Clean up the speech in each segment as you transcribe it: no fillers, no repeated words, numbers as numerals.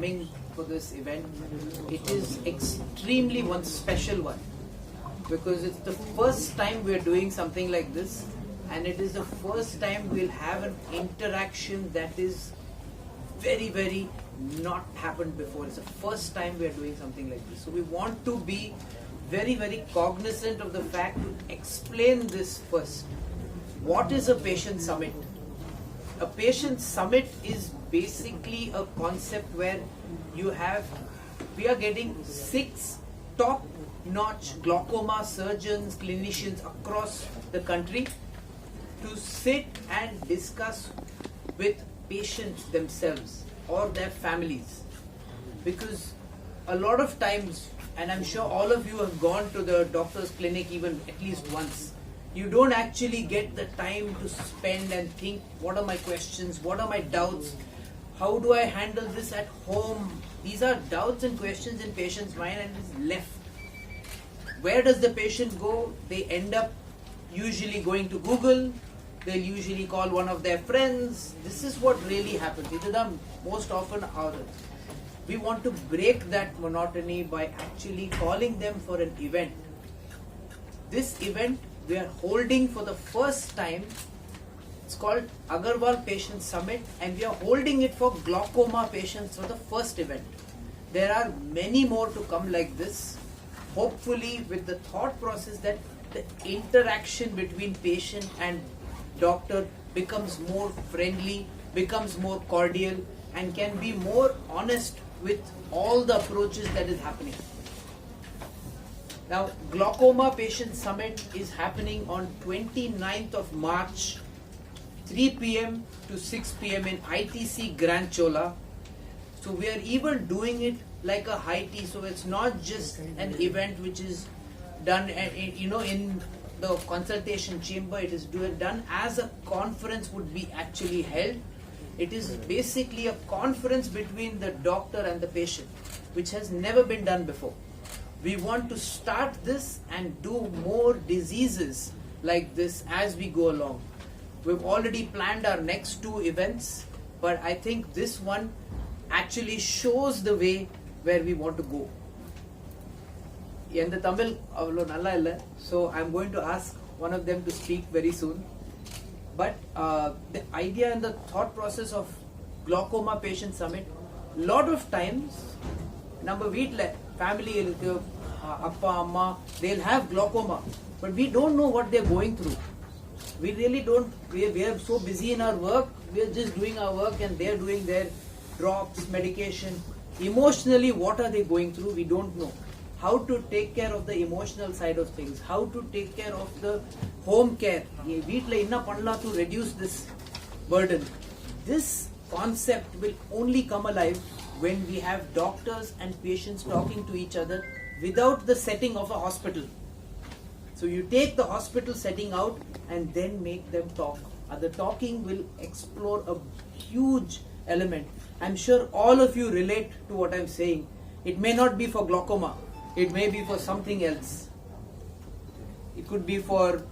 coming for this event. It is extremely one special one because it's the first time we're doing something like this, and it is the first time we'll have an interaction that is very, very not happened before. It's the first time we're doing something like this. So we want to be very, very cognizant of the fact to explain this first. What is a patient summit? A patient summit is basically a concept where we are getting 6 top-notch glaucoma surgeons, clinicians across the country to sit and discuss with patients themselves or their families. Because a lot of times, and I'm sure all of you have gone to the doctor's clinic even at least once, you don't actually get the time to spend and think, what are my questions, what are my doubts, how do I handle this at home? These are doubts and questions in patient's mind and is left. Where does the patient go? They end up usually going to Google, they'll usually call one of their friends. This is what really happens. Either the most often or we want to break that monotony by actually calling them for an event. This event we are holding for the first time. It's called Agarwal Patient Summit, and we are holding it for glaucoma patients for the first event. There are many more to come like this, hopefully with the thought process that the interaction between patient and doctor becomes more friendly, becomes more cordial, and can be more honest with all the approaches that is happening. Now, Glaucoma Patient Summit is happening on 29th of March, 3 p.m. to 6 p.m. in ITC Grand Chola. So we are even doing it like a high tea. So it's not just an event which is done, in the consultation chamber. It is done as a conference would be actually held. It is basically a conference between the doctor and the patient, which has never been done before. We want to start this and do more diseases like this as we go along. We've already planned our next 2 events, but I think this one actually shows the way where we want to go. In the Tamil, so I'm going to ask one of them to speak very soon. But the idea and the thought process of Glaucoma Patient Summit, lot of times, family, appa, amma, they'll have glaucoma, but we don't know what they're going through. We really don't. We are so busy in our work. We are just doing our work, and they're doing their drops, medication. Emotionally, what are they going through? We don't know. How to take care of the emotional side of things. How to take care of the home care. Veetla inna panla to reduce this burden. This concept will only come alive when we have doctors and patients talking to each other without the setting of a hospital. So you take the hospital setting out and then make them talk. The talking will explore a huge element. I'm sure all of you relate to what I'm saying. It may not be for glaucoma. It may be for something else. It could be for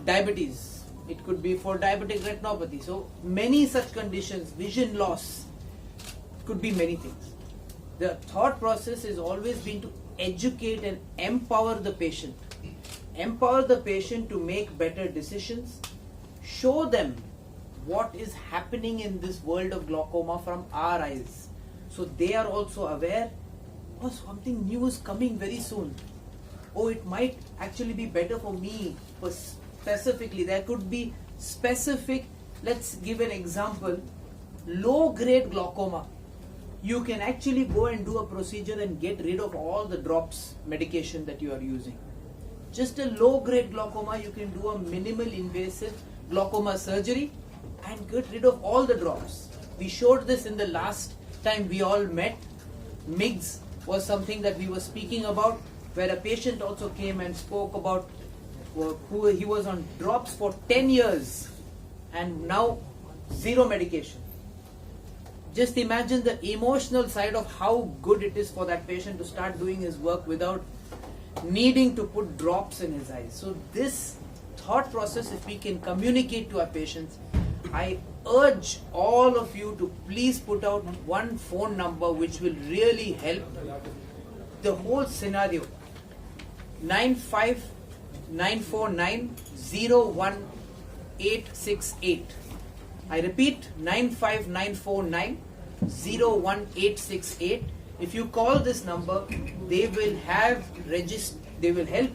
diabetes. It could be for diabetic retinopathy. So many such conditions, vision loss, could be many things. The thought process has always been to educate and empower the patient. Empower the patient to make better decisions. Show them what is happening in this world of glaucoma from our eyes. So they are also aware, oh, something new is coming very soon. Oh, it might actually be better for me specifically. There could be specific, let's give an example, low-grade glaucoma. You can actually go and do a procedure and get rid of all the drops medication that you are using. Just a low-grade glaucoma, you can do a minimal invasive glaucoma surgery and get rid of all the drops. We showed this in the last time we all met. MIGS was something that we were speaking about, where a patient also came and spoke about who he was on drops for 10 years and now 0 medication. Just imagine the emotional side of how good it is for that patient to start doing his work without needing to put drops in his eyes. So this thought process, if we can communicate to our patients, I urge all of you to please put out one phone number which will really help the whole scenario. 9594901868. I repeat, 9594901868. If you call this number, they will help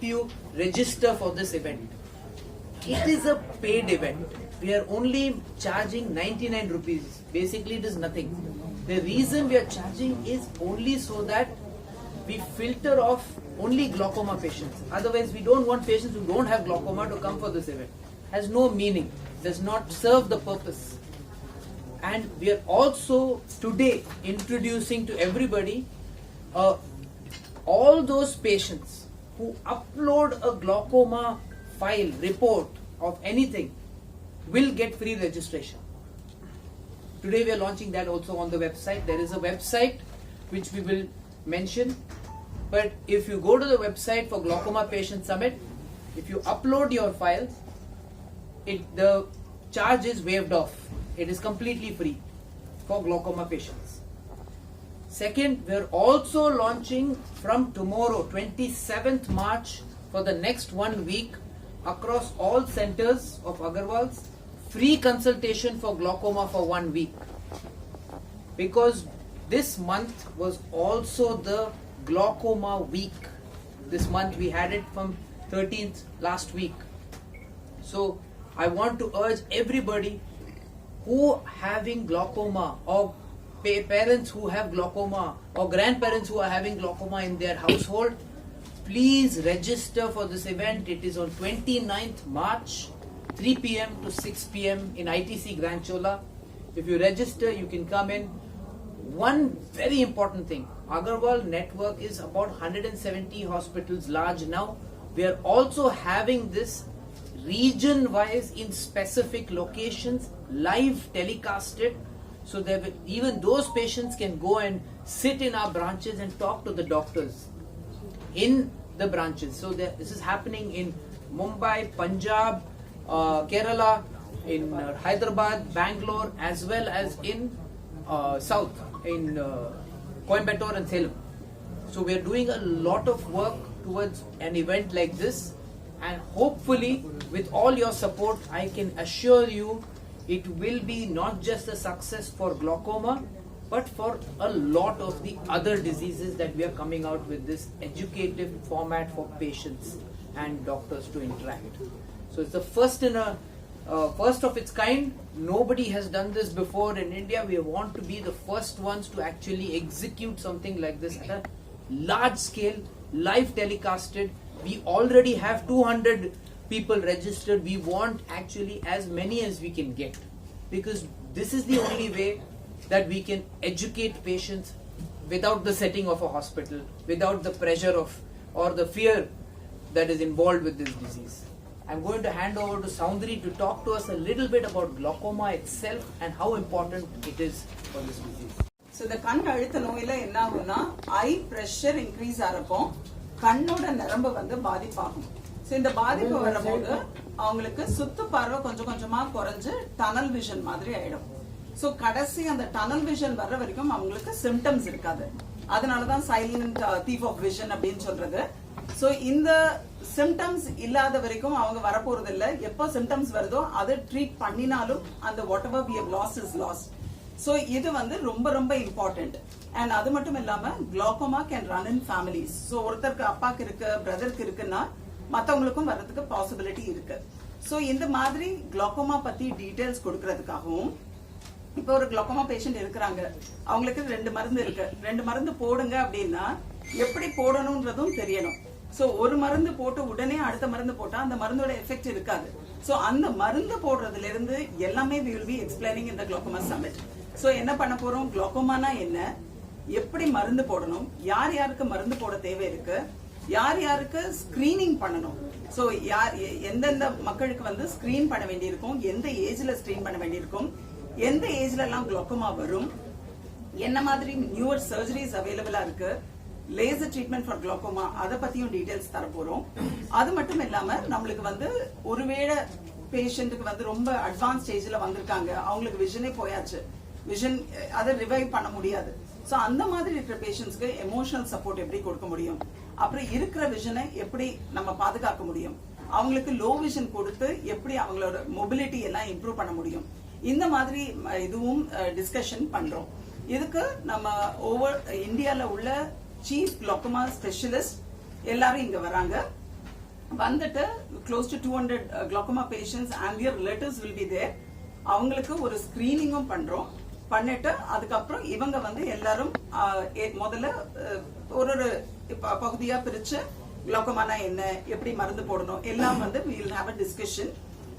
you register for this event. It is a paid event. We are only charging 99 rupees. Basically, it is nothing. The reason we are charging is only so that we filter off only glaucoma patients. Otherwise, we don't want patients who don't have glaucoma to come for this event. Has no meaning. Does not serve the purpose. And we are also today introducing to everybody all those patients who upload a glaucoma file, report of anything will get free registration. Today we are launching that also on the website. There is a website which we will mention. But if you go to the website for Glaucoma Patient Summit, if you upload your files, the charge is waived off. It is completely free for glaucoma patients. Second, we are also launching from tomorrow, 27th March, for the next 1 week across all centers of Agarwal's, free consultation for glaucoma for 1 week. Because this month was also the glaucoma week. This month we had it from 13th last week. So I want to urge everybody who having glaucoma, or parents who have glaucoma, or grandparents who are having glaucoma in their household, please register for this event. It is on 29th March, 3 p.m. to 6 p.m. in ITC Grand Chola. If you register, you can come in. One very important thing, Agarwal network is about 170 hospitals large now. We are also having this region-wise in specific locations, live telecasted, so that even those patients can go and sit in our branches and talk to the doctors in the branches. So this is happening in Mumbai, Punjab, Kerala, in Hyderabad, Bangalore, as well as in South, in Coimbatore and Salem. So we are doing a lot of work towards an event like this, and hopefully with all your support, I can assure you it will be not just a success for glaucoma, but for a lot of the other diseases that we are coming out with this educative format for patients and doctors to interact. So it's the first first of its kind. Nobody has done this before in India. We want to be the first ones to actually execute something like this at a large scale, live telecasted. We already have 200 people registered. We want actually as many as we can get, because this is the only way that we can educate patients without the setting of a hospital, without the pressure of or the fear that is involved with this disease. I'm going to hand over to Soundari to talk to us a little bit about glaucoma itself and how important it is for this disease. So the கண் அழுத்த நோயில என்ன ஆகும்னா ஐ pressure increase ஆறப்போ கண்ணோட நரம்பு வந்து பாதிப்பாகும். So இந்த பாதிப்பு வரும்போது அவங்களுக்கு சுத்து பார்வை கொஞ்சம் கொஞ்சமா குறைஞ்சு டனல் விஷன் மாதிரி ஆயிடும். ஸோ கடைசி அந்த டனல் விஷன் வர்ற வரைக்கும் அவங்களுக்கு சிம்டம்ஸ் இருக்காது. அதனாலதான் சைலண்ட் தீஃப் ஆஃப் விஷன் அப்படின்னு சொல்றது. ஸோ இந்த சிம்டம்ஸ் இல்லாத வரைக்கும் அவங்க வரப்போறது இல்லை. எப்போ சிம்டம்ஸ் வருதோ அதை ட்ரீட் பண்ணினாலும் அந்த whatever we have lost is lost. So இது வந்து ரொம்ப ரொம்ப இம்பார்ட்டன்ட். அண்ட் அது மட்டும் இல்லாம glaucoma can run in families. So ஒருத்தருக்கு அப்பாக்கு இருக்கு, பிரதருக்கு இருக்குன்னா மற்றவங்களுக்கும் வர்றதுக்கு பாசிபிலிட்டி இருக்கு. ஸோ இந்த மாதிரி glaucoma பத்தி டீடைல்ஸ் கொடுக்கறதுக்காகவும், இப்போ ஒரு glaucoma பேஷண்ட் இருக்கிறாங்க, அவங்களுக்கு 2 மருந்து இருக்கு, 2 மருந்து போடுங்க அப்படின்னா எப்படி போடணும்ன்றதும் தெரியணும். சோ ஒரு மருந்து போட்டு உடனே அடுத்த மருந்து போட்டா அந்த மருந்தோட எஃபெக்ட் இருக்காது. சோ அந்த மருந்து போடுறதுல இருந்து எல்லாமே we will be explaining in the glaucoma summit. So என்ன பண்ண போறோம், glaucomaனா என்ன, எப்படி மருந்து போடணும், யார் யாருக்கு மருந்து போட தேவை இருக்கு, யார் யாருக்கு ஸ்கிரீனிங் பண்ணணும், சோ எந்தெந்த மக்களுக்கு வந்து ஸ்கிரீன் பண்ண வேண்டியிருக்கும், எந்த ஏஜ்ல ஸ்கிரீன் பண்ண வேண்டியிருக்கும், எந்த ஏஜ்ல எல்லாம் glaucoma வரும், என்ன மாதிரி நியூவர் சர்ஜரிஸ் அவைலபிளா இருக்கு, லேசர் ட்ரீட்மெண்ட் ஃபார் glaucoma, அதை பத்தியும் டீடைல்ஸ் தர போறோம். அது மட்டும் இல்லாம நம்மளுக்கு வந்து ஒருவேளை பேஷண்ட்டுக்கு வந்து ரொம்ப அட்வான்ஸ் ஸ்டேஜ்ல வந்திருக்காங்க, அவங்களுக்கு விஷனே போயாச்சு, விஷன் அதை ரிவைவ் பண்ண முடியாது. சோ அந்த மாதிரி இருக்கிற பேஷண்ட்ஸ்க்கு எமோஷனல் சப்போர்ட் எப்படி கொடுக்க முடியும், அப்புறம் இருக்கிற விஷனை எப்படி நம்ம பாதுகாக்க முடியும், அவங்களுக்கு லோ விஷன் கொடுத்து எப்படி அவங்களோட மொபிலிட்டி எல்லாம் இம்ப்ரூவ் பண்ண முடியும், இந்த மாதிரி இதுவும் டிஸ்கஷன் பண்றோம். இதுக்கு நம்ம ஓவர் இந்தியால உள்ள சீஃப் கிளாக்கோமா ஸ்பெஷலிஸ்ட் எல்லாரும் இங்க வராங்க. வந்துட்டு close to 200 glaucoma patients and their relatives will be there. அவங்களுக்கு ஒரு ஸ்கிரீனிங்கும் பண்றோம். பண்ணிட்டு அதுக்கப்புறம் இவங்க வந்து எல்லாரும் முதல்ல ஒரு ஒரு பகுதியா பிரிச்சு glaucomaனா என்ன, எப்படி மருந்து போடணும் எல்லாம் வந்து we will have a discussion.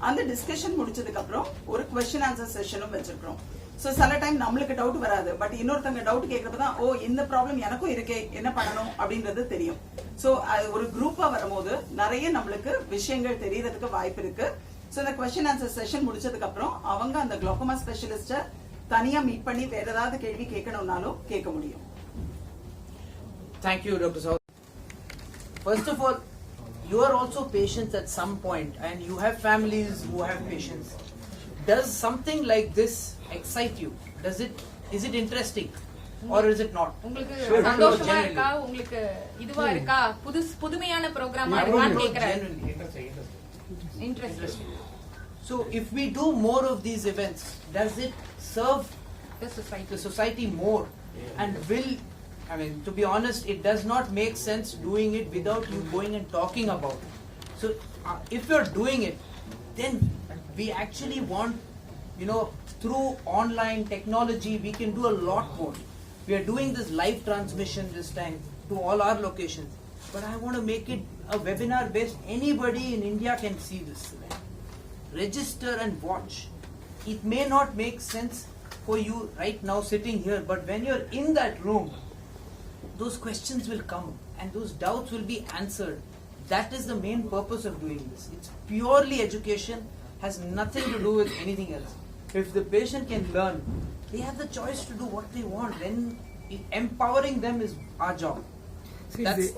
அந்த டிஸ்கஷன் முடிச்சதுக்கு அப்புறம் ஒரு கொஸ்டின் ஆன்சர் செஷனும் வச்சிருக்கோம். சோ சில டைம் நம்மளுக்கு டவுட் வராது, பட் இன்னொருத்தங்க டவுட் கேட்கறப்பதான் ஓ இந்த ப்ராப்ளம் எனக்கும் இருக்கே, என்ன பண்ணணும் அப்படின்றது தெரியும். சோ ஒரு குரூப்பா வரும்போது நிறைய நம்மளுக்கு விஷயங்கள் தெரியறதுக்கு வாய்ப்பு இருக்கு. சோ இந்த கொஸ்டின் ஆன்சர் செஷன் முடிச்சதுக்கு அப்புறம் அவங்க அந்த glaucoma ஸ்பெஷலிஸ்ட தனியா மீட் பண்ணி வேற ஏதாவது கேள்வி கேட்கணும்னாலும் கேட்க முடியும். Thank you, Dr. Saud. First of all, you are also patients at some point and you have families who have patients. Does something like this excite you? Is it interesting or is it not? உங்களுக்கு சந்தோஷமா இருக்கா, உங்களுக்கு இதுவா இருக்கா, புதுமையான ப்ரோகிராமா இருக்கான்னு கேக்குறேன். Interesting. So if we do more of these events, does it serve The society more? And I mean, to be honest, it does not make sense doing it without you going and talking about it. So if you're doing it, then we actually want, through online technology, we can do a lot more. We are doing this live transmission this time to all our locations. But I want to make it a webinar based. Anybody in India can see this. Register and watch. It may not make sense for you right now sitting here, but when you're in that room, those questions will come and those doubts will be answered. That is the main purpose of doing this. It's purely education, has nothing to do with anything else. If the patient can learn, they have the choice to do what they want. Then empowering them is our job. That's